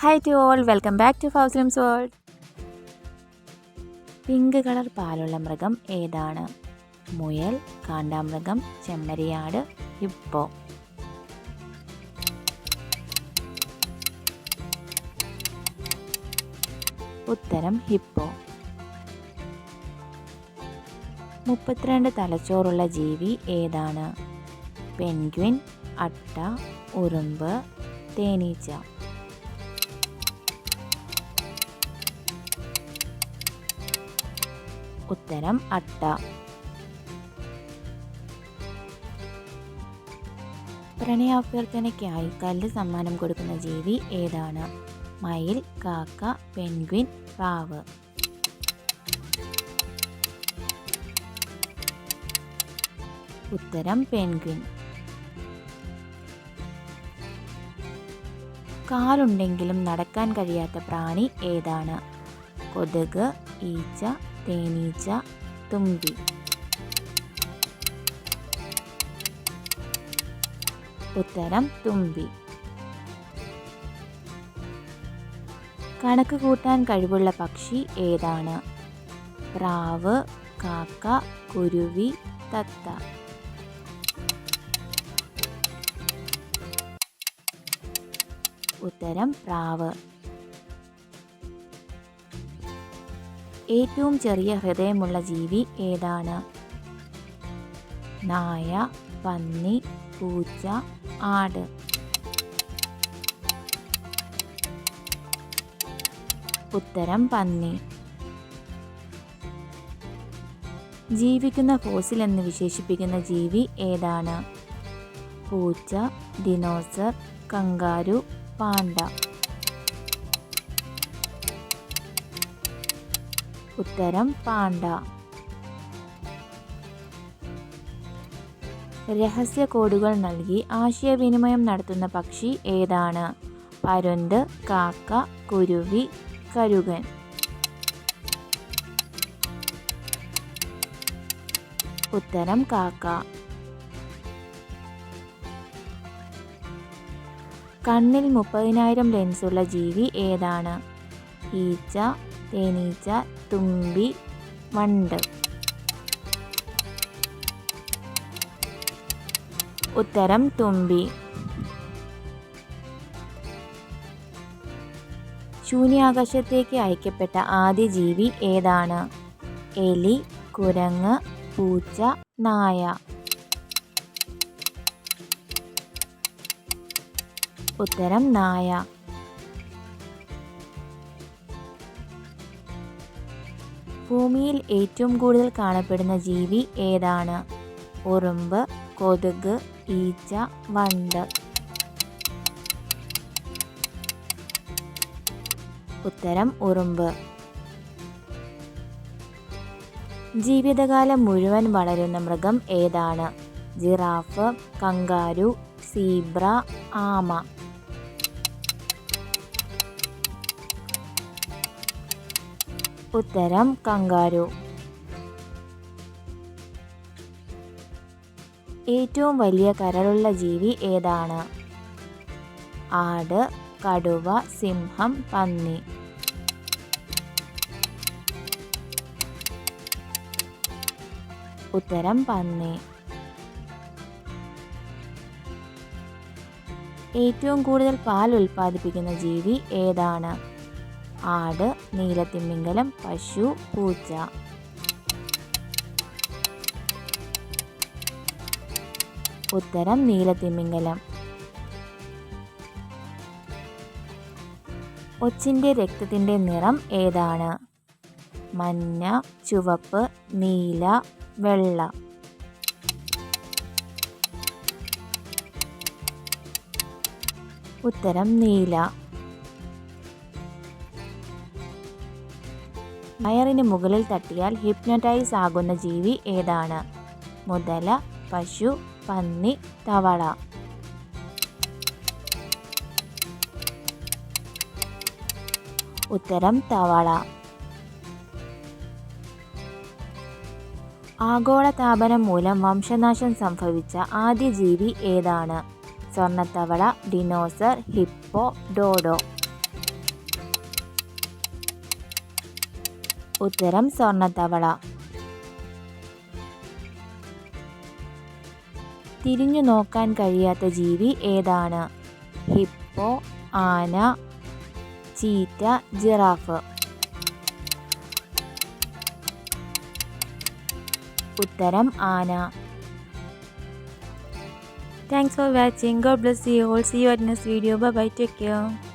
Hi to all, welcome back to ഫൗസ്ലിംസ് world. Pink colour പാലുള്ള മൃഗം ഏതാണ്? മുയൽ, കാണ്ടാമൃഗം, ചെമ്മരിയാട്, ഹിപ്പോ. ഉത്തരം ഹിപ്പോ. 32 തലച്ചോറുള്ള ജീവി ഏതാണ്? പെൻഗ്വിൻ, അട്ട, ഉറുമ്പ്, തേനീച്ച. ഉത്തരം അട്ട. പ്രണയാഭ്യർത്ഥനയ്ക്കായി കല്ല് സമ്മാനം കൊടുക്കുന്ന ജീവി ഏതാണ്? മയിൽ, കാക്ക, പെൻഗ്വിൻ, പ്രാവ്. ഉത്തരം പെൻഗ്വിൻ. കാലുണ്ടെങ്കിലും നടക്കാൻ കഴിയാത്ത പ്രാണി ഏതാണ്? കൊതുക്, ഈച്ച, തേനീച്ച, തുമ്പി. ഉത്തരം തുമ്പി. കണക്ക് കൂട്ടാൻ കഴിവുള്ള പക്ഷി ഏതാണ്? പ്രാവ്, കാക്ക, കുരുവി, തത്ത. ഉത്തരം പ്രാവ്. ഏറ്റവും ചെറിയ ഹൃദയമുള്ള ജീവി ഏതാണ്? നായ, പന്നി, പൂച്ച, ആട്. ഉത്തരം പന്നി. ജീവിക്കുന്ന ഫോസിൽ എന്ന് വിശേഷിപ്പിക്കുന്ന ജീവി ഏതാണ്? പൂച്ച, ദിനോസർ, കങ്കാരു, പാണ്ട. ഉത്തരം പാണ്ട. രഹസ്യ കോഡുകൾ നൽകി ആശയവിനിമയം നടത്തുന്ന പക്ഷി ഏതാണ്? പരുന്ത്, കാക്ക, കുരുവി, കഴുകൻ. ഉത്തരം കാക്ക. കണ്ണിൽ 30,000 ലെൻസുള്ള ജീവി ഏതാണ്? ഈച്ച, തേനീച്ച, തുമ്പി, വണ്ട്. ഉത്തരം തുമ്പി. ശൂന്യാകാശത്തേക്ക് അയക്കപ്പെട്ട ആദ്യ ജീവി ഏതാണ്? എലി, കുരങ്ങ്, പൂച്ച, നായ. ഉത്തരം നായ. ഭൂമിയിൽ ഏറ്റവും കൂടുതൽ കാണപ്പെടുന്ന ജീവി ഏതാണ്? ഉറുമ്പ്, കൊതുക്, ഈച്ച, വണ്ട്. ഉത്തരം ഉറുമ്പ്. ജീവിതകാലം മുഴുവൻ വളരുന്ന മൃഗം ഏതാണ്? ജിറാഫ്, കങ്കാരു, സീബ്ര, ആമ. ഉത്തരം കങ്കാരു. ഏറ്റവും വലിയ കരളുള്ള ജീവി ഏതാണ്? ആട്, കടുവ, സിംഹം, പന്നി. ഉത്തരം പന്നി. ഏറ്റവും കൂടുതൽ പാൽ ഉൽപ്പാദിപ്പിക്കുന്ന ജീവി ഏതാണ്? ആട്, നീലത്തിമിംഗലം, പശു, പൂച്ച. ഉത്തരം നീലത്തിമിംഗലം. ഒച്ചിൻ്റെ രക്തത്തിൻ്റെ നിറം ഏതാണ്? മഞ്ഞ, ചുവപ്പ്, നീല, വെള്ള. ഉത്തരം നീല. വയറിന് മുകളിൽ തട്ടിയാൽ ഹിപ്നോട്ടൈസ് ആകുന്ന ജീവി ഏതാണ്? മുതല, പശു, പന്നി, തവള. ഉത്തരം തവള. ആഗോളതാപനം മൂലം വംശനാശം സംഭവിച്ച ആദ്യ ജീവി ഏതാണ്? സ്വർണ്ണത്തവള, ഡിനോസർ, ഹിപ്പോ, ഡോഡോ. ഉത്തരം സ്വർണ്ണത്തവള. തിരിഞ്ഞു നോക്കാൻ കഴിയാത്ത ജീവി ഏതാണ്? ഹിപ്പോ, ആന, ചീറ്റ, ജിറാഫ്. ഉത്തരം ആന. Thanks for watching. God bless you all. See you at next video. Bye bye. Take care.